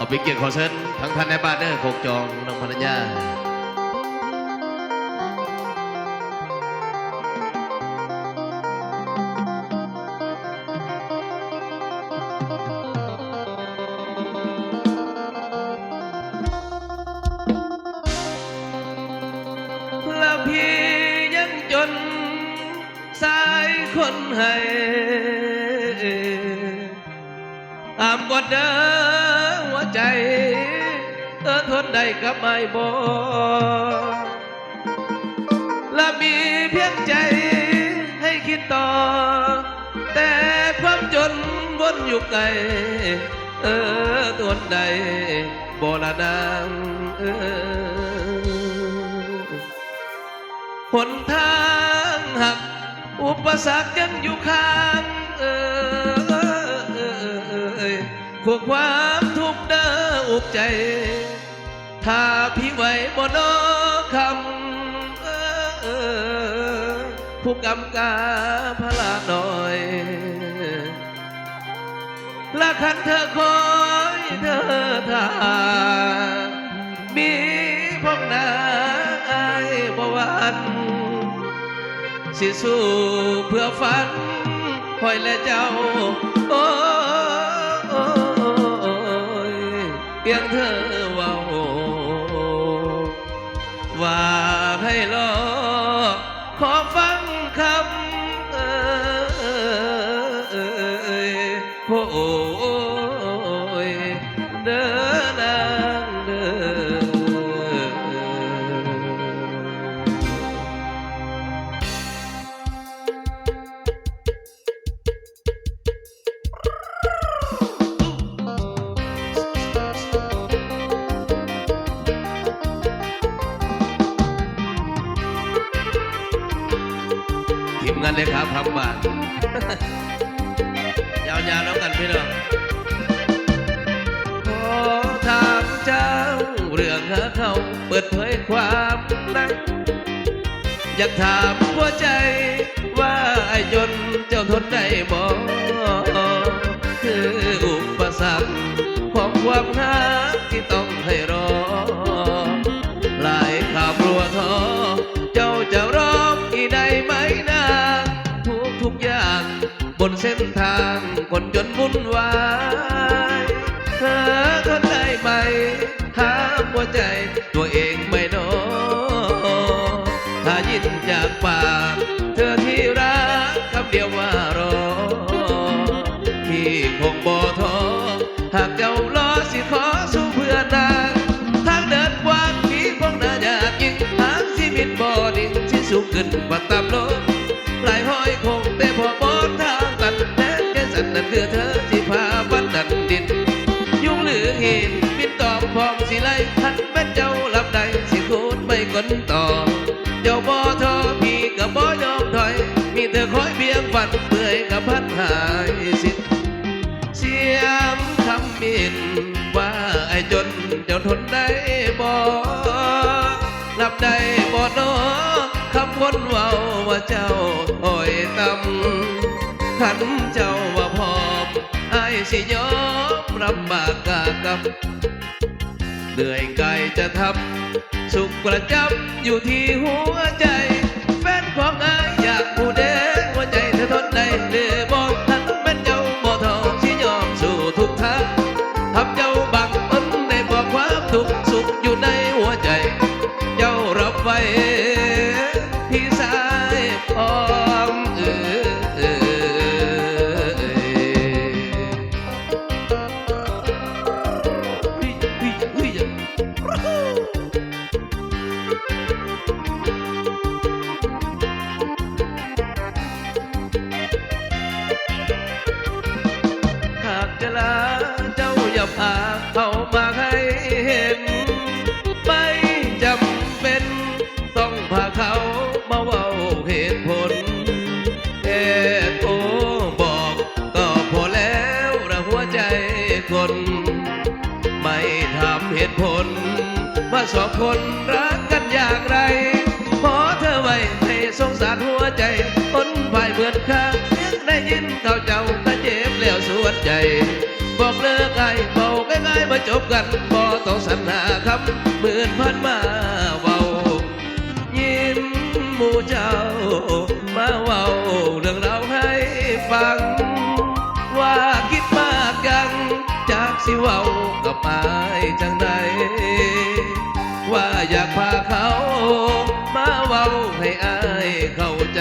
เอาไปเกียรติขอเชิญทั้งท่านในบ้านเด้อโคกจองน้องภรรยาแล้วพี่ยังจนสายคนให้อามกอดเด้อหัวใจทนได้กับไม่บ่และมีเพียงใจให้คิดต่อแต่ความจนวนอยู่ไกลทนได้บ่ละนางหนทางหักอุปสรรคยังอยู่ข้างพวกความทุกข์เด้ออุกใจถ้าพี่ไหวบ่นอคำผู้กำกาพระลาหน่อยและคันเธอคอยเธอท่ามีพวกนายบ่หวันสิสู้เพื่อฝันคอยและเจ้าโอ้เพียงเธอเว้าว่าให้รอขอฟังคำโอ้ยเดินนางเดินทีมงานเลยครับทำบ้านยาวๆแล้วกันพี่น้องขอถามเจ้าเรื่องหาเขาเปิดเผยความในอยากถามหัวใจว่าไอ้จนเจ้าทนได้บ่คืออุปสรรคของความรักที่ต้องให้รอหลายข่าวรัวท้อเจ้าจะร้องอีได้ไหมนะทุกอย่างบนเส้นทางคนจนวุ่นวายเธอทนได้ไหมถามหัวใจตัวเองไม่นอถ้ายินจากปากเธอที่รักคำเดียวว่ารอที่คงบ่ท้อหากเจ้ารอสิขอสู้เพื่อนางทางเดินกว้างที่คงน่าอยากยิ่งหากชีวิตบ่ดิ่งที่สูงขึ้นกว่าต่ำลงหลายห้อยคงแต่พอบนทางตันแท้แค่สันนั่นคือเธอที่พาฟันดันดินยุ่งหรือหินบินตอบพร้อมสิไลทันแม่เจ้าลำใดสิคูดไม่กลต่อเจ้าบ่ท้อพี่ก็บ่ยอมถอยมีเธอคอยเบียงฝันเพื่อยกับพัดหายสิเสียงคำมินว่าไอ้จนเจ้าทนได้บ่รับได้บ่นอคำคนเว้าว่าเจ้าอ้อยตำขันเจ้าว่าพร้อมไอ้สิยอมรับบากกากับเหนื่อยกายจะทำสุขประจำอยู่ที่หัวใจแฟนของอายอยากผู้เด้หัวใจเธอทนได้หรือบ่ทันแม่นเจ้าบ่ท้อสิยอมสู้ทุกทางทำเจ้าบังมันได้บอกความทุกข์สุขอยู่ในหัวใจเจ้ารับไว้พี่สายพร้อมหากจะลาเจ้าอย่าพาเข้ามาให้เห็นไม่จำเป็นต้องพาเขามาเว้าเหตุผลโอ้บอกก็พอแล้วระหัวใจคนไม่ถามเหตุผลว่าสองคนรักกันอย่างไรขอเธอไว้ให้สงสารหัวใจคนภายเหมือนข้าได้ยินเขาเจ้าตาเจ็บแล้วสวนใจ บอกเลิกไอ้เบาง่ายๆมาจบกันบ่ต้องสัญหาคำหมื่นพันมาเบายิ้มหมู่เจ้ามาเว้าเรื่องเราให้ฟังว่าคิดมากยังจากสิเว้ากับอายจังใดว่าอยากพาเขามาเว้าให้อายเข้าใจ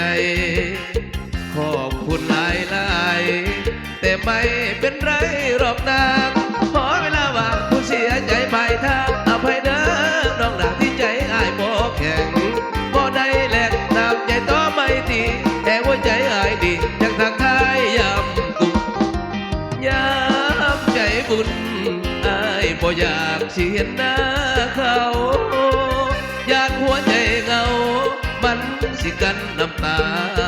ขอบคุณหลายๆแต่ไม่เป็นไรหรอกนางขอเวลาว่างผู้เสียใจไปทางอภัยเด้อน้องหนักที่ใจอายบ่แข็งบ่ได้แลกน้ำใจต่อไม่ตีแต่หัวใจอายดียังทางท้ายยำกุมยามใจบุญอายบ่อยากสิเห็นหน้าเขาอยากหัวใจเหงามันสิกันน้ำตา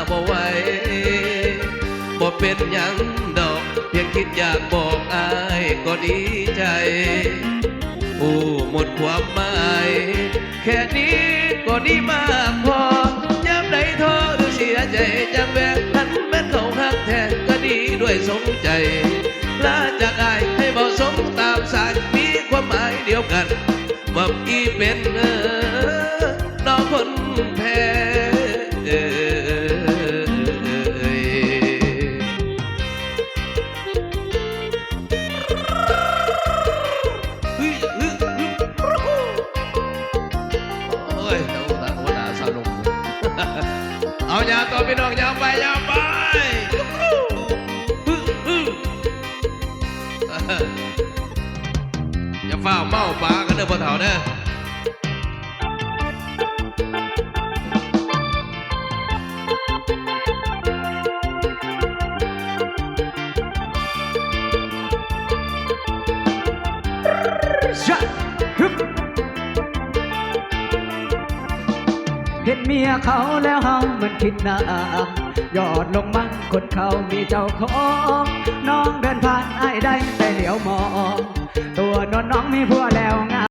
บ่ไหวบ่เป็นหยังดอกเพียงคิดอยากบอกอายก็ดีใจโอ้หมดความหมายแค่นี้ก็ดีมากพอยามใดท้อหรือเสียใจจังแวกทันแม้นเขาหักแท้ก็ดีด้วยสมใจลาจากอายให้เหมาะสมตามสายมีความหมายเดียวกันว่าอีเป็นน้องคนแพ้เอาอย่าต่อพี่น้องอย่าไปอย่าไปอย่าฝ้าเมาปลากันเด้อพ่อเฒ่าเด้อเห็นเมียเขาแล้วเฮามันคิดหน้ายอดลงมั่งคนเขามีเจ้าของน้องเดิน